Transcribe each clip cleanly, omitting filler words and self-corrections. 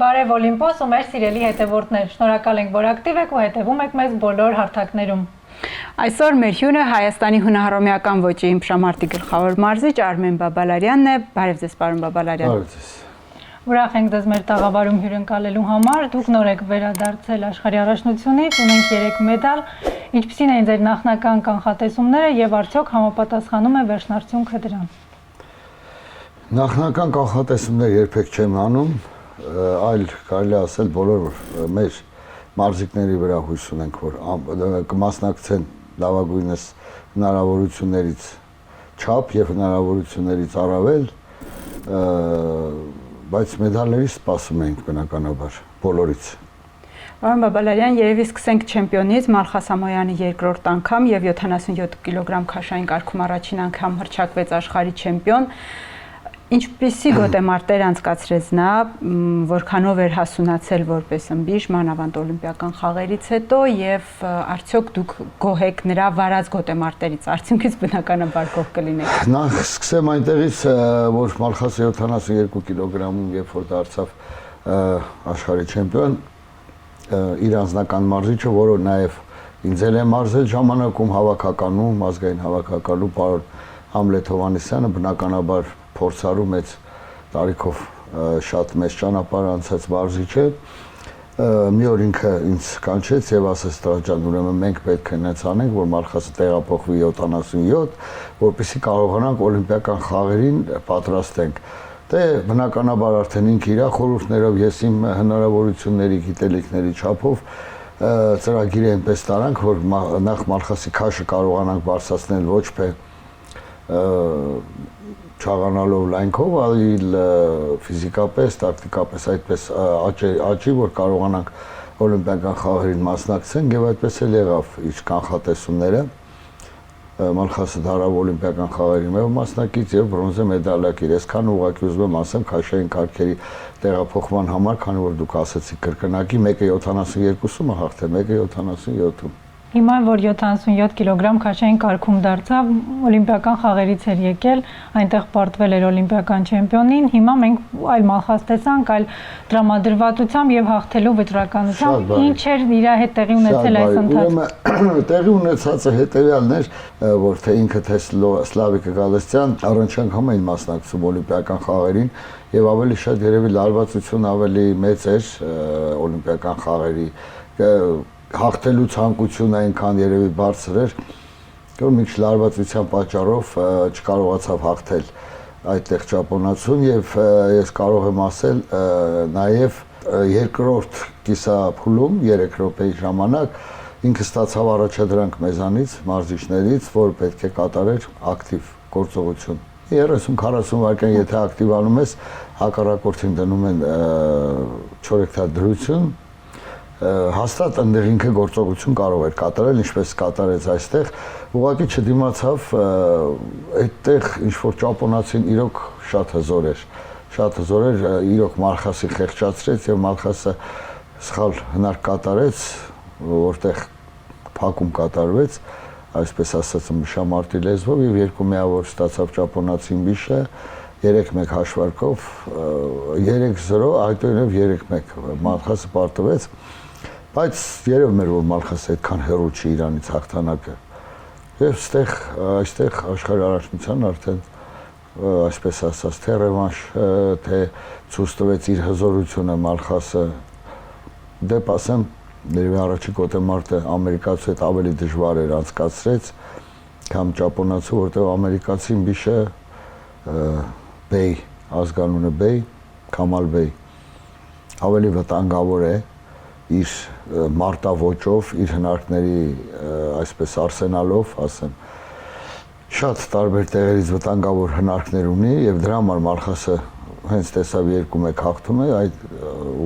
Բարև Օլիմպոս ու մեր սիրելի հետևորդներ, շնորհակալ ենք, որ ակտիվ եք ու հետևում եք մեզ բոլոր հարթակներում։ Այսօր մեր հյուրը Հայաստանի հունահռոմեական ոճի իմպրամարտի գլխավոր մարզիչ Արմեն Բաբալարյանն է։ Բարև ձեզ, պարոն Բաբալարյան։ Բարև ձեզ։ Ուրախ ենք ձեզ մեր տաղավարում հյուրընկալելու համար։ Դուք նոր եք վերադարձել աշխարհի առաջնությունից, ունենք 3 մեդալ։ Ինչպիսին էին ձեր նախնական կանխատեսումները եւ արդյոք համապատասխանում է վերջնարդյունքը դրան։ Նախնական կանխատեսումներ երբեք չեմ անում, այլ կարելի ասել բոլոր մեր մարզիկների վրա հույս ունենք, որ կմասնակցեն լավագույնս հնարավորություններից չափ եւ հնարավորություններից առավել, բայց մեդալների սպասում ենք բնականաբար բոլորից։ Պարոն Բաբալարյան, երևի սկսենք չեմպիոնից Մալխաս Ամոյանի երկրորդ անգամ եւ 77 կիլոգրամ քաշային կարգում առաջին անգամ հռչակվեց աշխարհի չեմպիոն։ Ինչպիսի գոտեմարտեր անցկացրեց նա, որքանով էր հասունացել որպես ըմբիշ մանավանդ օլիմպիական խաղերից հետո եւ արդյոք դուք գոհ եք նրա վարած գոտեմարտերից, արդյունքից բնականաբար գոհ կլինեք։ Նախ սկսեմ այնտեղից, որ Մալխասը 72 կիլոգրամում երբ որ դարձավ աշխարհի չեմպիոն, իր անձնական մարզիչը, որը նաեւ ինձ էլ է մարզել ժամանակում հավաքականում, ազգային հավաքականում պարոն Համլետ Հովհաննիսյանը բնականաբար փորձառու մեծ տարիքով շատ մեծ ճանապարհ անցած մարզիչ է, մի օր ինքը ինձ կանչեց եւ ասեց Տրաջան, ուրեմն մենք պետք է նենց անենք, որ Մալխասը տեղափոխվի 77, որպեսզի կարողանանք օլիմպիական խաղերին պատրաստենք։ Դե բնականաբար արդեն ինքը իր խորհուրդներով ես իմ հնարավորությունների, գիտելիքների չափով ծրագիրը այնպես տարանք, որ նախ Մալխասի քաշը կարողանանք բարձրացնել ոչ թե չաղանալով լայնքով, այլ ֆիզիկապես, տակտիկապես այդպես աճի, որ կարողանանք օլիմպիական խաղերին մասնակցենք եւ այդպես էլ եղավ իր կանխատեսումները։ Մալխասը դարավ օլիմպիական խաղերին եւ մասնակից եւ բրոնզե մեդալակիր։ Այսքան ուղղակի ուզում եմ ասեմ քաշային կարգերի տեղափոխման համար, քանի որ դուք ասացիք կրկնակի 1.72-ը հաղթել, 1.77-ում։ Հիմա որ 77 կիլոգրամ քաշային կարգում դարձավ, օլիմպիական խաղերից էր եկել, այնտեղ պարտվել էր օլիմպիական չեմպիոնին, հիմա մենք այլ Մալխաս տեսանք, այլ տրամադրվածությամբ եւ հաղթելու վճռականությամբ, ինչ էր իր հետ տեղի ունեցել այս ընթացքում։ Տեղի ունեցածը հետեւյալն էր, որ թե ինքը թե Սլավիկ Գալստյան առանց անգամ էին մասնակցում օլիմպիական խաղերին եւ ավելի շատ երևի լարվածություն ավելի մեծ էր օլիմպիական խաղերի հաղթելու ցանկությունը այնքան երևի բարձր էր, որ մի քիչ լարվածության պատճառով չկարողացավ հաղթել այդտեղ ճապոնացուն եւ ես կարող եմ ասել նաեւ երկրորդ կիսափուլում 3 րոպեի ժամանակ ինքը ստացավ առաջադրանք մեզանից, մարզիչներից, որ պետք է կատարեր ակտիվ գործողություն։ 30-40 վայրկյան եթե ակտիվանում ես, հակառակորդին դնում են 4 հատ դրություն, հաստատ այնտեղ ինքը գործողություն կարող էր կատարել, ինչպես կատարեց այստեղ, ուղղակի չդիմացավ այդտեղ ինչ որ ճապոնացին իրոք շատ հզոր էր, իրոք Մալխասին խեղճացրեց եւ Մալխասը սխալ հնարք կատարեց, որտեղ փակում կատարվեց, այսպես ասած մշամարտի լեզվով եւ 2 միավոր ստացավ ճապոնացին բիշը 3-1 հաշվարկով 3-0, այդտեղով 3-1 Մալխասը պարտվեց, բայց երևում էր որ Մալխասը այդքան հեռու չի Իրանից հաղթանակը։ Եվ այստեղ աշխարհի առաջնության արդեն այսպես ասած թե ռևանշ, թե ցույց տվեց իր հզորությունը Մալխասը, դեպ ասեմ, երևի առաջի գոտեմարտը ամերիկացու հետ ավելի դժվար էր անցկացրեց, քան ճապոնացու, որտեղ ամերիկացին բիշը Բեյ, ազգանունը Բեյ, Քամալ Բեյ, ավելի վտանգավոր է իր մարտավոճով, իր հնարքների այսպես արսենալով, ասեմ, շատ տարբեր տեղերից վտանգավոր հնարքներ ունի եւ դրա համար Մալխասը հենց տեսավ 2-1 հաղթում է, այդ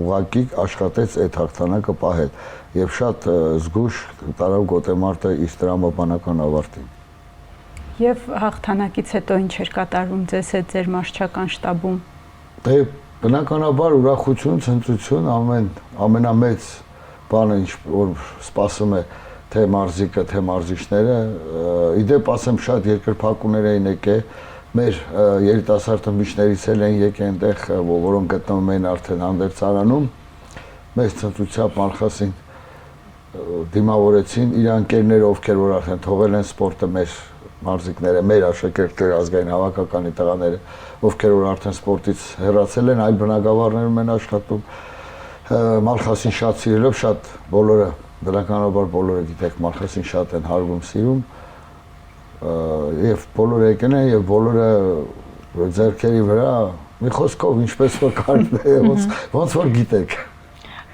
ուղղակի աշխատեց այդ հաղթանակը պահել եւ շատ զգուշ տարավ գոտեմարտը իր տրամաբանական ավարտին։ Եվ հաղթանակից հետո ինչ էր կատարվում ձեզ հետ ձեր մարզչական շտաբում։ Դե բնականաբար ուրախություն, ցնծություն, ամենամեծ բանը ինչ որ սպասում է թե մարզիկը, թե մարզիչները, իդեպ ասեմ շատ երկրպագուներ էին եկել, մեր երիտասարդ ըմբիշներից են եկել այնտեղ, որոնք գտնվում են արդեն հանդերձարանում, մեծ ցնծությամբ Մարխասին դիմավորեցին իր ընկերները, ովքեր որ արդեն թողել են սպորտը, մեր մարզիկները, մեր աշակերտները, ազգային հավաքականի տղաները, ովքեր որ արդեն սպորտից հեռացել են, այլ բնակավարներում են աշխատում, Մարխասին շատ սիրելով, շատ բոլորը, բնականաբար բոլորը գիտեք, Մարխասին շատ են հարգում, սիրում, եւ բոլորը եկել են եւ բոլորը ձեռքերի վրա մի խոսքով ինչպես որ կարելի է ոնց որ գիտեք։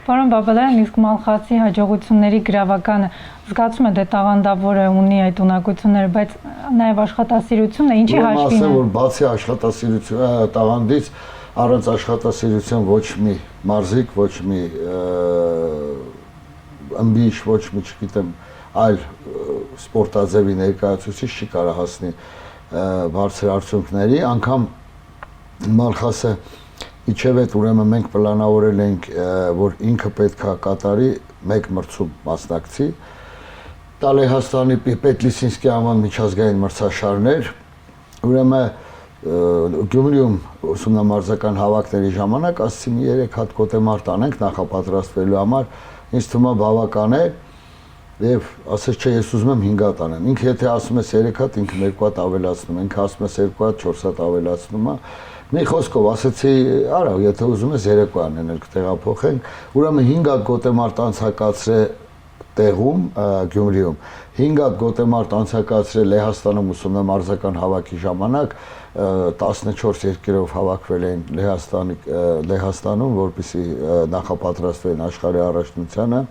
Պարոն Բաբալյան, իսկ Մալխասի հաջողությունների գրավականը զգացում է դե տաղանդավոր է, ունի այդ ունակությունները, բայց նաեւ աշխատասիրությունը ինչի հաշվին է։ Ասեմ, որ բացի աշխատասիրությունը տաղանդից, առանց աշխատասիրության ոչ մի մարզիկ, ոչ մի ըմբիշ, ոչ մի, չգիտեմ, այլ սպորտաձևի ներկայացուցիչ չի կարող հասնի բարձր արդյունքների, անգամ Մալխասը իջև այդ ուրեմն մենք պլանավորել ենք, որ ինքը պետքա կատարի մեկ մրցում մասնակցի, դա Լեհաստանի Պետլիսինսկի անվան միջազգային մրցաշարներ, ուրեմն Գյումրիում ուսումնամարզական հավաքների ժամանակ ասացի մի 3 հատ գոտեմարտ անենք նախապատրաստվելու համար, ինձ թվում է բավական է, եւ ասես չէ, ես ուզում եմ 5 հատ անեմ։ Ինքը եթե ասում ես 3 հատ, ինքը 2 հատ ավելացնում, ինքը ասում ես 2 հատ, 4 հատ ավելացնում է։ Մի խոսքով ասեցի, արա, եթե ուզում ես 3 անեն, կտեղափոխենք։ Ուրեմն 5 հատ գոտեմարտ անցակացրե տեղում Գյումրիում, 5 հատ գոտեմարտ անցակացրե Լեհաստանում ուսումնամարզական հավաքի ժամանակ 14 երկրով հավաքվել են Լեհաստանում, որպեսզի նախապատրաստվեն աշխարհի առաջնությանը։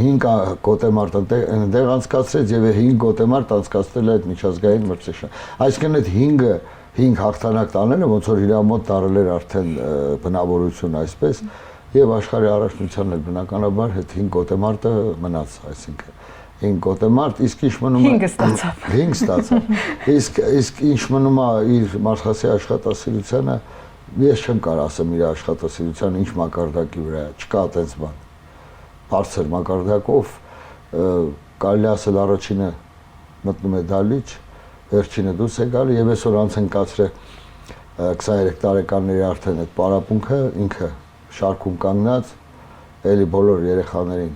5 գոտեմարտ այնտեղ անցկացրեց եւ 5 գոտեմարտ անցկացնել այդ միջազգային մրցաշար։ Այսինքն այդ 5 հաղթանակ տանելը ոնց որ իր մոտ դարել էր արդեն բնավորություն այսպես եւ աշխարհի առաջնությանն էլ բնականաբար այդ 5 գոտեմարտը մնաց, այսինքն 5 գոտեմարտ, իսկ ինչ մնում է 5 ստացավ։ 5 ստացավ։ Իսկ ինչ մնում է իր Մալխասի աշխատասիրությանը, ես չեմ կարող ասեմ իր աշխատասիրությանը ինչ մակարդակի վրա է, չկա այդպես բան։ Բարձր մակարդակով կարելի ասել առաջինը մտնում է դալիճ, վերջինը դուրս է գալի եւ այսօր անց են կացրել 23 տարեկանների արդեն այդ պարապմունքը ինքը շարքում կանգնած էլի բոլոր երեխաներին,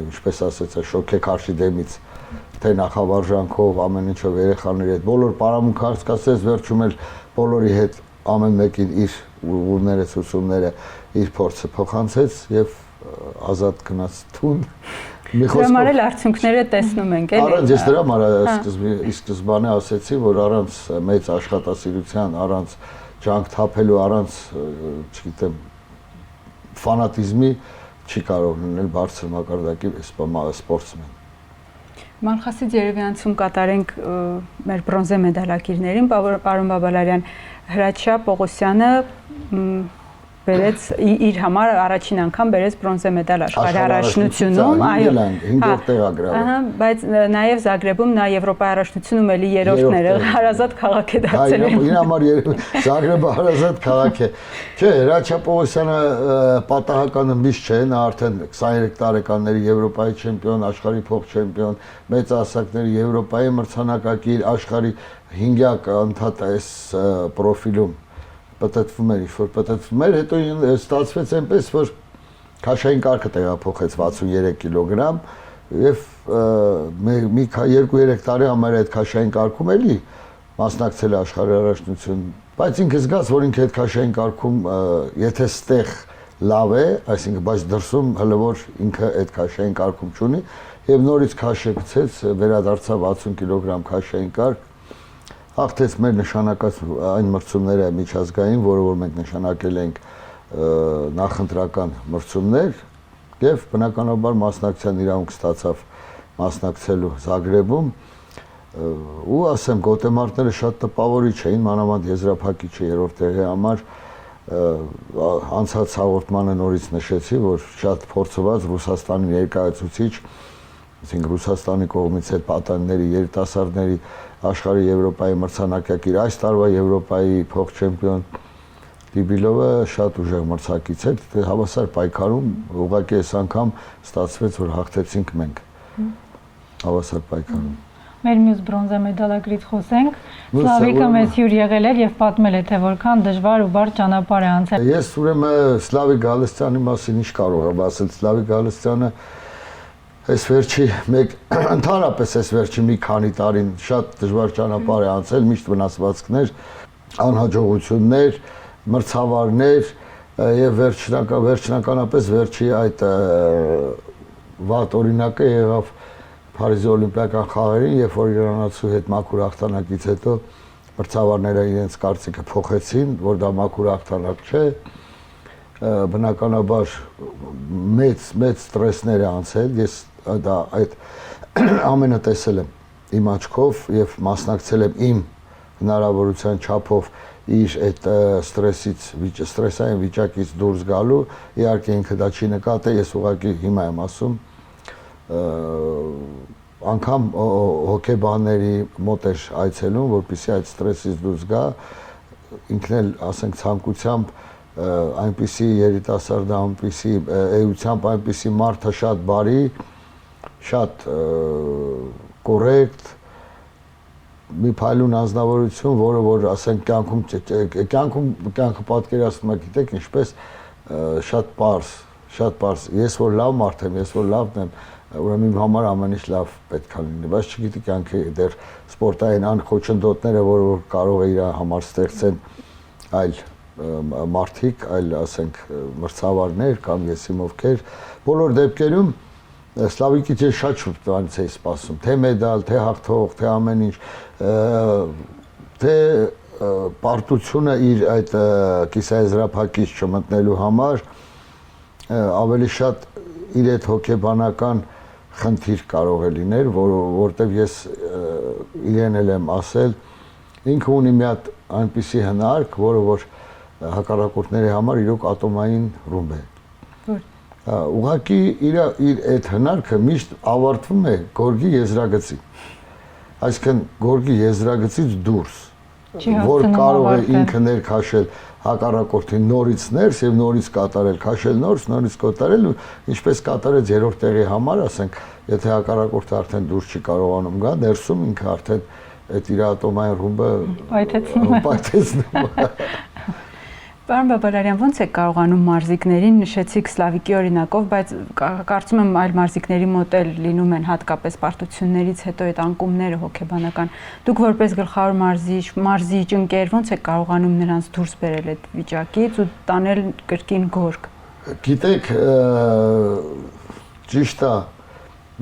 ինչպես ասեցա, շոկեքարշի դեմից թե նախավարժանքով ամեն ինչով երեխաների հետ բոլոր պարապմունքը հասկացեց, վերջում էլ բոլորի հետ ամեն մեկին իր ուղումները, ցուցումները, իր փորձը փոխանցեց եւ ազատ գնաց տուն։ Դրամար էլ արդյունքները տեսնում ենք, էլի։ Առանց ես դրա սկզբանե ասեցի, որ առանց մեծ աշխատասիրության, առանց ջանք թափելու, առանց, չգիտեմ, ֆանատիզմի չի կարող լինել բարձր մակարդակի սպորտսմեն։ Մալխասից երևանցում կատարենք մեր բրոնզե մեդալակիրներին, պարոն Բաբալարյան, Հրաչյա Պողոսյանը բերեց իր համար առաջին անգամ բերեց բրոնզե մեդալ աշխարհի առաջնությունում, այո, 5-րդ տեղագրավել։ Ահա, բայց նաև Զագրեբում նա Եվրոպայի առաջնությունում էլի երրորդն էր, հարազատ քաղաք է դարձել։ Իր համար Զագրեբը հարազատ քաղաք է։ Չէ, Հրաչյա Պողոսյանը պատահական ըմբիշ չէ, նա արդեն 23 տարեկանների Եվրոպայի չեմպիոն, աշխարհի փոխ-չեմպիոն, մեծ ասակների Եվրոպայի մրցանակակիր, աշխարհի 5-յակ ընդհանրապես պրոֆիլում պատտվում էր, ինչ-որ պատտվում էր, հետո ստացվեց այնպես, որ քաշային կարգը տեղափոխեց 63 կիլոգրամ եւ մի 2-3 տարի համար այդ քաշային կարգում էլի մասնակցել է աշխարհի առաջնություն, բայց ինքը զգաց, որ ինքը այդ քաշային կարգում եթե ստեղ լավ է, այսինքն բայց դրսում հələ որ ինքը այդ քաշային կարգում չունի եւ նորից քաշը գցեց, վերադարձավ 60 կիլոգրամ քաշային կարգ հաղթեց մեր նշանակած այն մրցումները միջազգային, որը որ մենք նշանակել ենք նախընտրական մրցումներ եւ բնականաբար մասնակցության իրավունք ստացավ մասնակցելու Զագրեբում ու ասեմ գոտեմարտները շատ տպավորիչ էին, մանավանդ եզրափակիչը երրորդ տեղի համար անցած հաղորդմանը նորից նշեցի, որ շատ փորձված Ռուսաստանի ներկայացուցիչ, այսինքն Ռուսաստանի կողմից այդ պատանների երիտասարդների աշխարհի Եվրոպայի մրցանակակիր այս տարվա Եվրոպայի փոխ-չեմպիոն Դիբիլովը շատ ուժեղ մրցակից էր, հավասար պայքարում ուղղակի այս անգամ ստացվեց, որ հաղթեցինք մենք հավասար պայքարում։ Մեր մյուս բրոնզե մեդալակրից խոսենք։ Սլավիկը մեծ հյուր եղել էր եւ պատմել է, թե որքան դժվար ու բարդ ճանապարհ է անցել։ Ես ուրեմն Սլավիկ Գալստյանի մասին ինչ կարող եմ ասել։ Սլավիկ Գալստյանը այս վերջի ընդհանրապես այս վերջի մի քանի տարին շատ դժվար ճանապարհ է անցել, միշտ վնասվածքներ, անհաջողություններ, մրցավարներ եւ վերջնականապես վերջի այդ վատ օրինակը եղավ Փարիզի օլիմպիական խաղերին, երբ որ իրանացու հետ մաքուր հաղթանակից հետո մրցավարները իրենց կարծիքը փոխեցին, որ դա մաքուր հաղթանակ չէ, բնականաբար մեծ ստրեսներ է անցել, ես դա այդ ամենը տեսել եմ իմ աչքով եւ մասնակցել եմ իմ հնարավորության չափով իր այդ ստրեսային վիճակից դուրս գալու, իհարկե ինքը դա չի նկատել, ես ուղղակի հիմա եմ ասում անգամ հոկեբանների մոտ էր այցելում, որպեսզի այդ ստրեսից դուրս գա, ինքն էլ ասենք ցանկությամբ այնպիսի երիտասարդ, այնպիսի էությամբ, այնպիսի մարդը շատ բարի, շատ կոռեկտ, մի փայլուն անձնավորություն, որը որ ասենք կյանքը պատկերացնում եք, գիտեք ինչպես շատ պարզ, ես որ լավ մարդ եմ, ես որ լավն եմ, ուրեմն իմ համար ամեն ինչ լավ պետք է լինի, բայց չգիտի կյանքի դեռ սպորտային անխոչնդոտները, որ կարող է իր համար ստեղծեն այլ մարդիկ, այլ ասենք մրցավարներ կամ եսիմ ովքեր, բոլոր դեպքերում Սլավիկից ես շատ շուտ դրանից էի սպասում, թե մեդալ, թե հաղթող, թե ամեն ինչ, թե պարտությունը իր այդ կիսաեզրափակիչ չմտնելու համար ավելի շատ իր այդ հոգեբանական խնդիր կարող է լինել, որտեվ ես իրեն էլ եմ ասել, ինքը ունի մի հատ այնպիսի հնարք, որը որ հակառակորդների համար իրոք ատոմային ռումբ է։ Ուղղակի իր այդ հնարքը միշտ ավարտվում է գորգի եզրագծի։ Այսինքն գորգի եզրագծից դուրս, որ կարող է ինքը ներքաշել հակառակորդին նորից ներս եւ նորից կատարել, քաշել նորից կատարել, ինչպես կատարեց երրորդ տեղի համար, ասենք, եթե հակառակորդը արդեն դուրս չի կարողանում գա, ներսում ինքը արդեն այդ իր ատոմային ռումբը պայթեցնում է։ Պարոն Բաբալարյան, ո՞նց է կարողանում մարզիկներին, նշեցիք Սլավիկի օրինակով, բայց կարծում եմ այլ մարզիկների մոտ էլ լինում են հատկապես պարտություններից հետո այդ անկումները հոգեբանական։ Դուք որպես գլխավոր մարզիչ ընկեր, ո՞նց է կարողանում նրանց դուրս բերել այդ վիճակից ու տանել կրկին գորգ։ Գիտեք, ճիշտ է,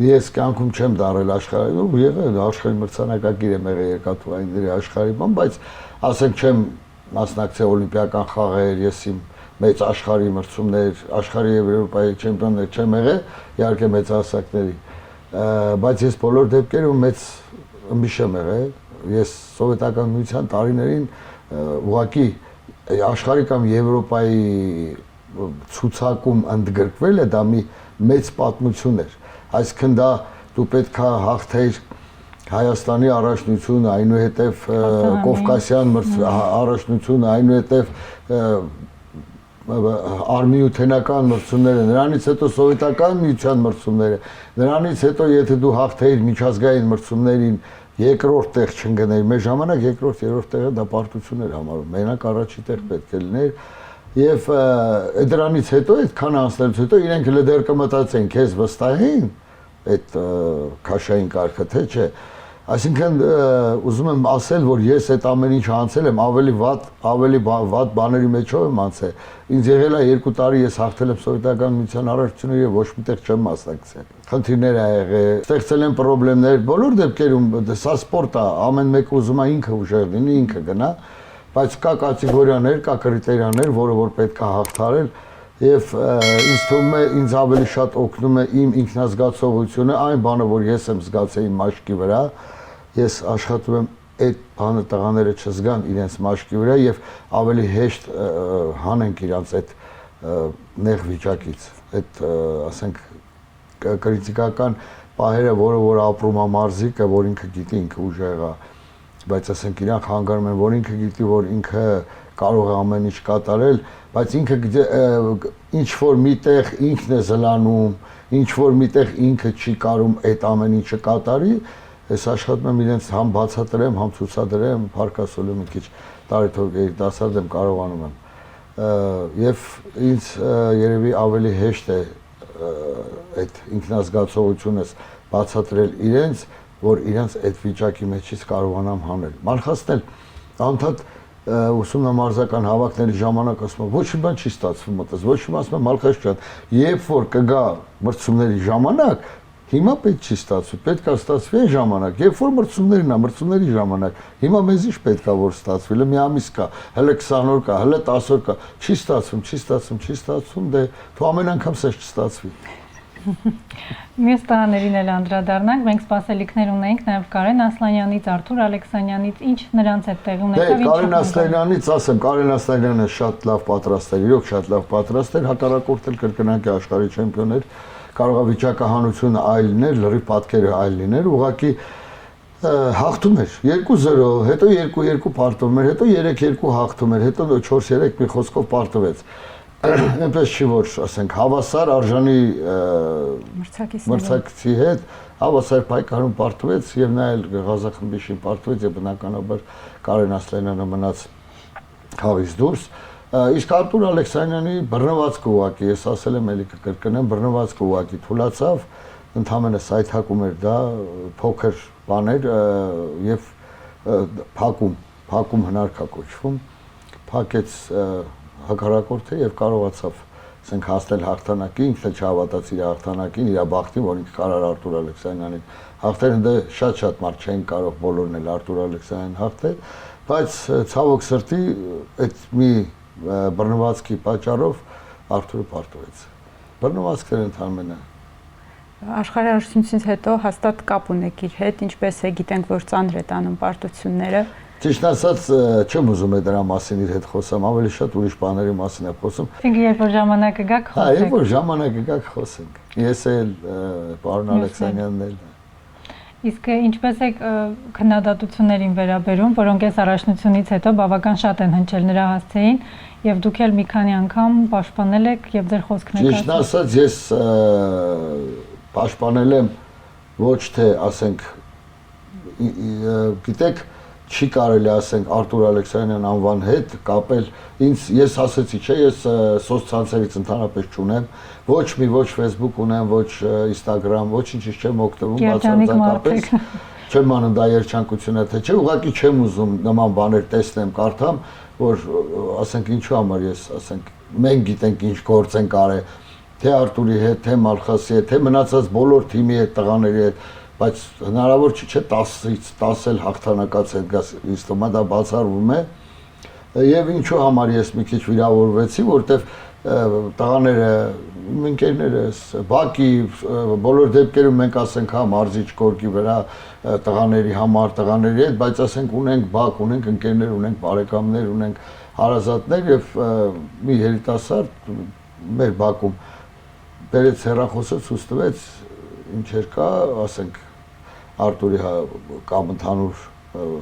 ես կյանքում չեմ դարել աշխարհի, եղել աշխարհի մրցանակակիր եմ եղել երկաթուղայինների աշխարհի, բայց ասենք չեմ մասնակցել օլիմպիական խաղեր, ես իմ մեծ աշխարհի մրցումներ, աշխարհի եւ Եվրոպայի չեմպիոններ չեմ եղել, իհարկե մեծահասակների, բայց ես բոլոր դեպքերում մեծ ըմբիշ եմ եղել, ես սովետական միության տարիներին ուղղակի աշխարհի կամ Եվրոպայի ցուցակում ընդգրկվել է, դա մի մեծ պատմություն էր, այսինքն դա դու պետք է հաղթեիր Հայաստանի առաջնությունը, այնուհետև Կովկասյան առաջնությունը, այնուհետև արմիութենական մրցումները, նրանից հետո սովետական միության մրցումները, նրանից հետո եթե դու հաղթեիր միջազգային մրցումներին երկրորդ տեղ չընկներ, մեր ժամանակ երկրորդ, երրորդ տեղը դա պարտություն էր համարում, մենակ առաջի տեղ պետք է լիներ եւ դրանից հետո այդքան անցնելուց հետո իրենք դեռ կմտածեն, քեզ վստահ են այդ քաշային կարգը, թե չէ։ Այսինքն ուզում եմ ասել, որ ես այդ ամեն ինչ անցել եմ, ավելի վատ բաների մեջով եմ անցել։ Ինձ եղել է 2 տարի ես հաղթել եմ սովետական միության առաջնությունը եւ ոչ միտեղ չեմ մասնակցել։ Խնդիրներ ա եղել, ստեղծել են խնդիրներ, բոլոր դեպքերում սա սպորտ է, ամեն մեկը ուզում է ինքը ուժեղ լինի, ինքը գնա, բայց կա կատեգորիաներ, կա կրիտերիաներ, որը որ պետք է հաղթարել եւ ինձ թվում է ինձ ավելի շատ օգնում է իմ ինքնազգացողությունը, այն բանը, որ ես եմ զգացել իմ մաշկի վրա, ես աշխատում եմ այդ բանը տղաները չզգան իրենց մաշկի վրա եւ ավելի հեշտ հանենք իրանց այդ նեղ վիճակից, այդ ասենք կրիտիկական պահերը, որ ապրում է մարզիկը, որ ինքը գիտի, ինքը ուժեղ է, բայց ասենք իրանք հանգարում են, որ ինքը գիտի, որ ինքը կարող է ամեն ինչ կատարել, բայց ինքը ինչ որ միտեղ ինքն է զլանում, ինչ որ միտեղ ինքը չի կարում այդ ամեն ինչը կատարի, Ես աշխատում եմ իրենց համ բացատրեմ, համ ցուցադրեմ, փառքասոլեմ մի քիչ տարիթող երիտասարդ եմ, կարողանում եմ։ Եվ ինձ երևի ավելի հեշտ է այդ ինքնազգացողությունս բացատրել իրենց, որ իրենց այդ վիճակի մեջից կարողանամ հանել։ Մանխացնել անդադ ուսումնամարզական հավաքների ժամանակ ասում եմ, ոչ մի բան չի ստացվում մտած, ոչ մի ասում եմ Մալխաս ջան, երբ որ կգա մրցումների ժամանակ, հիմա պետք չի ստացվի, պետք է ստացվի այն ժամանակ, երբ որ մրցումների ժամանակ, հիմա մեզ ինչ պետք է որ ստացվի, հələ մի ամիս կա, հələ 20 օր կա, հələ 10 օր կա, չի ստացվում, դե թող ամեն անգամ սեզ չստացվի։ Մյուս տղաներին էլ անդրադառնանք, մենք սպասելիքներ ունենք նաև Կարեն Ասլանյանից, Արթուր Ալեքսանյանից, ինչ նրանց հետ տեղ ունեցավ, ինչ Կարեն Ասլանյանից ասեմ, Կարեն Ասլանյանը շատ լավ պատրաստ էր, իրոք շատ լավ պատրաստ էր, հակառակորդել կրկնակի աշխարհի չեմպիոն էր, կարող է վիճակահանությունը այլ լիներ, լրիվ պատկերը այլ լիներ, ուղղակի հաղթում էր 2-0, հետո 2-2 պարտվում էր, հետո 3-2 հաղթում էր, հետո 4-3 մի խոսքով պարտվեց։ Այնպես չի որ, ասենք, հավասար արժանի մրցակցի հետ հավասար պայքարում պարտվեց եւ նա էլ Ղազախմբիշին պարտվեց եւ բնականաբար Կարեն Ասլանյանը մնաց խաղից դուրս։ Իսկ Արթուր Ալեքսանյանի բռնվածքը ուղակի, ես ասել եմ էլի կկրկնեմ, բռնվածքը ուղակի թուլացավ, ընդհանրապես սայթակում էր դա, փոքր բաներ եւ փակում հնարքա կոչվում, փակեց հակառակորդը եւ կարողացավ ասենք հասնել հաղթանակի, ինքը չհավատաց իր հաղթանակին, իր բախտին, որ ինքը կարար Արթուր Ալեքսանյանին հաղթել, դե շատ մարդ չեն կարող բոլորն էլ Արթուր Ալեքսանյանին հաղթել, բայց ցավոք սրտի այդ մի բռնվածքի պատճառով Արթուրը պարտվեց։ Բռնվածքները ընդհանրապես Աշխարհահռչությունից հետո հաստատ կապ ունեք իր հետ, ինչպես է գիտենք, որ ծանր է տանում պարտությունները։ Ճիշտ ասած, չեմ ուզում դրա մասին իր հետ խոսամ, ավելի շատ ուրիշ բաների մասին եմ խոսում։ Իսկ երբ որ ժամանակը գա խոսենք։ Հա, երբ որ ժամանակը գա խոսենք։ Ես էլ, պարոն Ալեքսանյանն էլ։ Իսկ ինչպես է քննադատություններին վերաբերում, որոնք այս առաջնությունից հետո բավական շատ են հնչել նրա հասցեին, եւ դուք էլ մի քանի անգամ պաշտպանել եք եւ ձեր խոսքն եք ասել։ Ճիշտ ասած, ես պաշտպանել եմ ոչ թե, ասենք, գիտեք, չի կարելի ասենք Արթուր Ալեքսանյան անվան հետ կապել ես ասեցի, չէ, ես սոցցանցերից ընդհանրապես չունեմ, ոչ Facebook ունեմ, ոչ Instagram, ոչինչ չեմ օգտվում, բացարձակապես չեմ անում դա երջանկությունը, թե չէ, ուղղակի չեմ ուզում նման բաներ տեսնեմ, կարդամ, որ ասենք ինչու համար ես, ասենք, մենք գիտենք ինչ գործ են արել, թե Արթուրի հետ, թե Մալխասի հետ, թե մնացած բոլոր թիմի հետ, տղաների հետ, բայց հնարավոր չէ 10-ից 10 էլ հաղթանակած հետ գաս, ինձ թվում է դա բացառվում է եւ ինչու համար ես մի քիչ վիրավորվեցի, որտեվ տղաները, ընկերներս, Բակի բոլոր դեպքերում մենք ասենք հա մարզիչ կորկի վրա տղաների համար, տղաների հետ, բայց ասենք ունենք Բակ, ունենք ընկերներ, ունենք բարեկամներ, ունենք հարազատներ եւ մի երիտասարդ մեր Բաքում բերեց հեռախոսը ցույց տվեց ինչեր կա, ասենք Արթուրի կամ ընդհանուր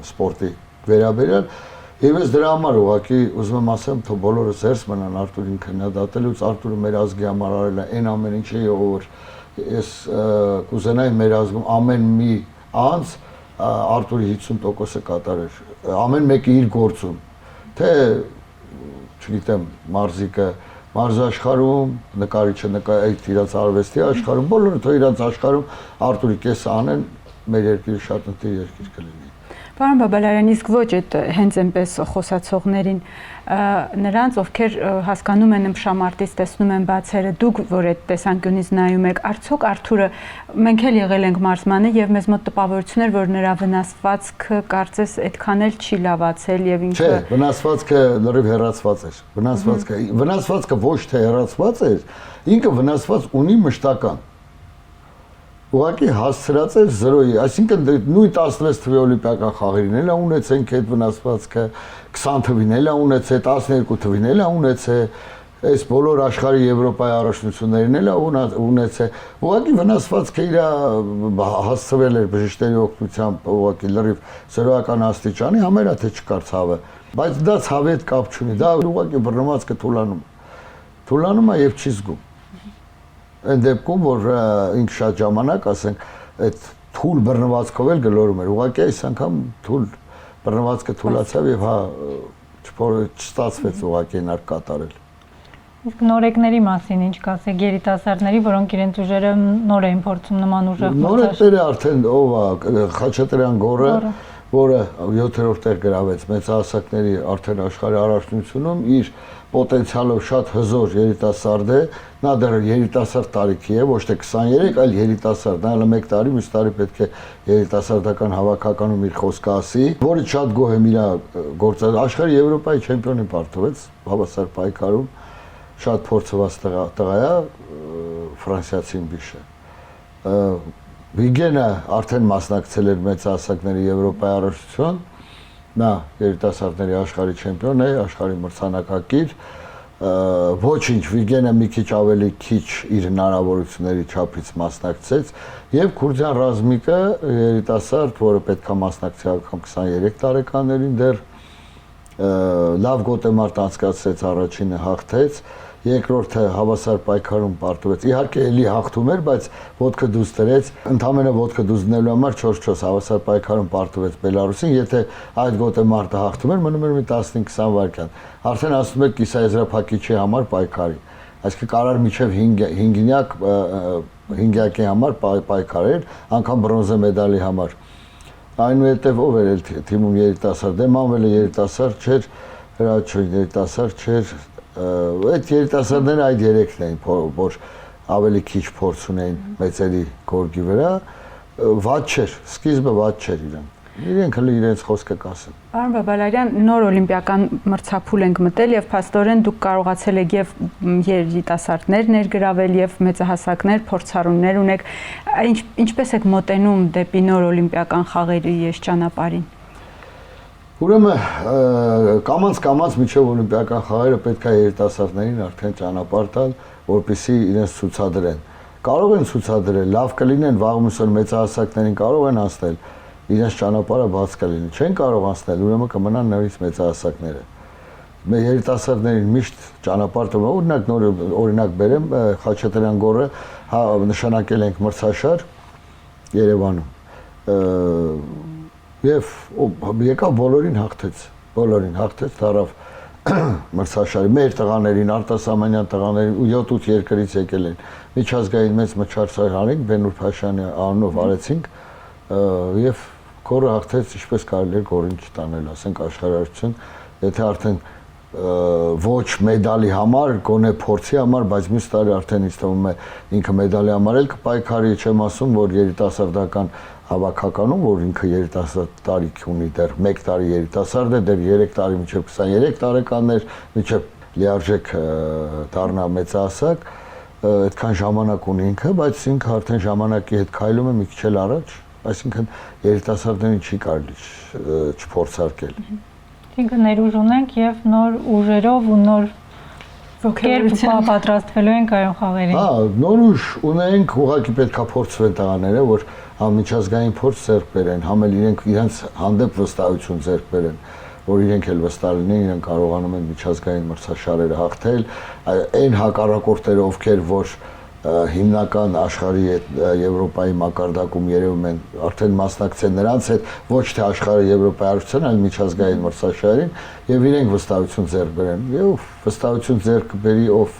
սպորտի վերաբերյալ եւ ես դրա համար ուղղակի ուզում եմ ասեմ, թե բոլորը զերծ մնան Արթուրին քննադատելուց, Արթուրը մեր ազգի համար արել է այն ամեն ինչը, որ ես կուզենայի մեր ազգում ամեն մի անձ Արթուրի 50%-ը կատարեր, ամեն մեկը իր գործում, թե չգիտեմ, մարզիկը մարզաշխարհում, նկարիչը այդ իրաց արվեստի աշխարհում, բոլորը թող իրաց աշխարհում Արթուրի կեսը անեն, մեր երկիրը շատ ընտիր երկիր կլինի։ Պարոն Բաբալարյան, իսկ ոչ այդ հենց այնպես խոսացողներին, նրանց, ովքեր հասկանում են ըմբշամարտից, տեսնում են բացերը, դուք որ այդ տեսանկյունից նայում եք, արդյոք Արթուրը, մենք էլ եղել ենք մարզմանը եւ մեզ մոտ տպավորություն էր, որ նրա վնասվածքը կարծես այդքան էլ չի լավացել եւ ինքը Չէ, վնասվածքը լրիվ հեռացված էր։ Վնասվածքը ոչ թե հեռացված էր, ինքը վնասված ունի մշտական։ Ուղղակի հասցրած էր 0-ի, այսինքն նույն 16 թվի օլիմպիական խաղերին էլ ունեցենք այդ վնասվածքը, 20 թվին էլ ունեցել, 12 թվին էլ ունեցել, այս բոլոր աշխարհի Եվրոպայի առաջնություններին էլ ունեցել։ Ուղղակի վնասվածքը իր հասցվել էր բժիշկների օգնությամբ, ուղղակի լրիվ սերոական աստիճանի, համերա թե չկար ցավը, բայց դա ցավի հետ կապ չունի, դա ուղղակի բռնվածքը թուլանում է եւ չի զգում։ Այն դեպքում, որ ինքը շատ ժամանակ, ասենք, այդ թույլ բռնվածքով էլ գլորում էր։ Ուղղակի այս անգամ թույլ բռնվածքը թույլացավ եւ հա չստացվեց ուղղակի նարկ կատարել։ Իսկ նորեկների մասին ինչ կասեք երիտասարդների, որոնք իրենց ուժերը նոր էին փորձում նման ուժեղ մրցաշար։ Նորեկները արդեն ով է Խաչատրյան Գորը, որը 7-րդ տեղ գրավեց մեծահասակների արդեն աշխարհի առաջնությունում, իր պոտենցիալով շատ հզոր երիտասարդ է, նա դեռ երիտասարդ տարիքի է, ոչ թե 23, այլ երիտասարդ, նա 1 տարի, մյուս տարի պետք է երիտասարդական հավաքականում իր խոսքը ասի, որը շատ գոհ եմ իր գործած աշխարհի Եվրոպայի չեմպիոնի պարտվեց հավասար պայքարում, շատ փորձված տղա է, ֆրանսիացին բիշը։ Վիգենը արդեն մասնակցել էր մեծահասակների Եվրոպայի առաջնություն, նա երիտասարդների աշխարհի չեմպիոն է, աշխարհի մրցանակակիր, ոչինչ Վիգենը մի քիչ ավելի քիչ իր հնարավորությունների չափից մասնակցեց եւ Քուրդյան Ռազմիկը երիտասարդ, որը պետք է մասնակցի անգամ 23 տարեկաններին դեռ լավ գոտեմարտ անցկացրեց, առաջինը հաղթեց, երկրորդը հավասար պայքարում պարտվեց։ Իհարկե էլի հաղթում էր, բայց ոտքը դուրս դրեց, ընդամենը ոտքը դուրս դնելու համար 4-4 հավասար պայքարում պարտվեց Բելարուսին, եթե այդ գոտեմարտը հաղթում էր, մնում էր մի 15-20 վայրկյան։ Արդեն ասում եք կիսաեզրափակիչի համար պայքարի։ Այսինքն կարար միջև 5-յակի համար պայքարել, անգամ բրոնզե մեդալի համար։ Այնուհետև ով էր թիմում երիտասարդ, Մանվելը երիտասարդ չէր, Հրաչյանը երիտասարդ չէր, այդ երիտասարդները այդ երեքն էին, որ ավելի քիչ փորձ ունեին մեծերի գորգի վրա, վատ չէր, սկիզբը վատ չէր իրենք հենց իրենց խոսքը կասեն։ Պարոն Բաբալարյան, նոր օլիմպիական մրցափուլ ենք մտել եւ փաստորեն դուք կարողացել եք եւ երիտասարդներ ներգրավել եւ մեծահասակներ, փորձառուներ ունեք, ինչպես եք մոտենում դեպի նոր օլիմպիական խաղերի ես ճանապարհին։ Ուրեմն կամաց միջև օլիմպիական խաղերը պետք է երիտասարդներին արդեն ճանապարհ տալ, որպեսզի իրենց ցուցադրեն։ Կարող են ցուցադրել, լավ կլինեն վաղումսոր մեծահասակներին կարող են անցնել, իրենց ճանապարհը բաց կլինի, չեն կարող անցնել, ուրեմն կմնան նորից մեծահասակները։ Մեր երիտասարդներին միշտ ճանապարհ տվում, օրինակ բերեմ, Խաչատրյան Գորը նշանակել ենք մրցաշար Երևանում։ Եվ եկավ բոլորին հաղթեց, դարավ մրցաշարի, մեր տղաներին, Արտասամանյան տղաներին, 7-8 երկրից եկել են, միջազգային մեծ մրցաշար արենք, Բենուր Փաշյանի անունով արեցինք, եւ Գորը հաղթեց, ինչպես կարելի է Գորին չտանել, ասենք աշխարհարություն, եթե արդեն ոչ մեդալի համար, գոնե փորձի համար, բայց մյուս տարի արդեն ինձ թվում է ինքը մեդալի համար էլ կպայքարի, չեմ ասում, որ երիտասարդական հավաքականում, որ ինքը երիտասարդ տարիք ունի, դեռ 1 տարի երիտասարդ է, դեռ 3 տարի մինչև 23 տարեկաններ, մինչև լիարժեք դառնա մեծահասակ, այդքան ժամանակ ունի ինքը, բայց ինքը արդեն ժամանակի հետ քայլում է մի քիչ էլ առաջ, այսինքն երիտասարդներին չի կարելի չփորձարկել։ Այսինքն ներուժ ունենք եւ նոր ուժերով ու նոր ոգեվորությամբ պատրաստվելու ենք այո խաղերին։ Հա, նոր ուժ ունենք, ուղղակի պետքա փորձվեն տղաները, որ միջազգային փորձ ձեռք բերեն, համ էլ իրենց հանդեպ վստահություն ձեռք բերեն, որ իրենք էլ վստահ լինեն, իրենք կարողանում են միջազգային մրցաշարերը հաղթել, այն հակառակորդները, ովքեր որ հիմնական աշխարհի Եվրոպայի մակարդակում երևում են, արդեն մասնակցեն նրանց հետ ոչ թե աշխարհի Եվրոպայի առաջնության, այլ միջազգային մրցաշարերին եւ իրենք վստահություն ձեռք բերեն։ Եվ վստահություն ձեռք բերի, ով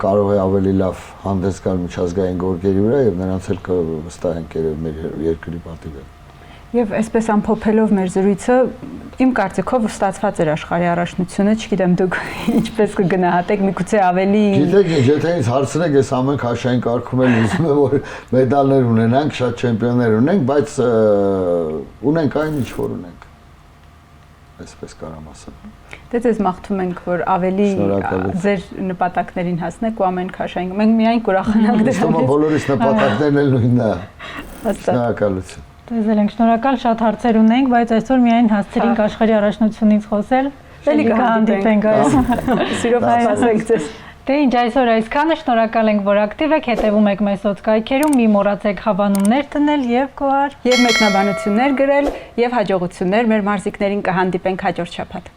կարող է ավելի լավ հանդես գալ միջազգային գորգերի վրա եւ նրանց էլ կվստահենք երեւ մեր երկրի պատիվը։ Եվ այսպես ամփոփելով մեր զրույցը, իմ կարծիքով ստացված էր աշխարհի առաջնությունը, չգիտեմ դուք ինչպես կգնահատեք, միգուցե ավելի։ Գիտեք, եթե ինձ հարցրեք, ես ամեն քաշային կարգում եմ ուզում եմ որ մեդալներ ունենանք, շատ չեմպիոններ ունենք, բայց ունենք այն ինչ որ ունենք։ Այսպես կարամ ասեմ։ Դե ձեզ մաղթում ենք, որ ավելի ձեր նպատակներին հասնեք ու ամեն քաշային։ Մենք միայն կուրախանանք դրանից։ Ըստ բոլորիս նպատակներն էլ նույնն է։ Շնորհակալություն։ Դեզ ենք շնորհակալ, շատ հարցեր ունենք, բայց այսօր միայն հասցրինք աշխարհի առաջնությունից խոսել։ Էլի կհանդիպենք այս։ Սիրով ասենք ձեզ։ Դե ինչ այսօր այսքանը, շնորհակալ ենք, որ ակտիվ եք, հետևում եք մեզ սոցկայքերում, մի մոռացեք հավանումներ տնել եւ գոհար։ Եվ մեկնաբանություններ գրել եւ հաջողություններ մեր մարզիկներին կհանդիպենք հաջորդ շաբաթ։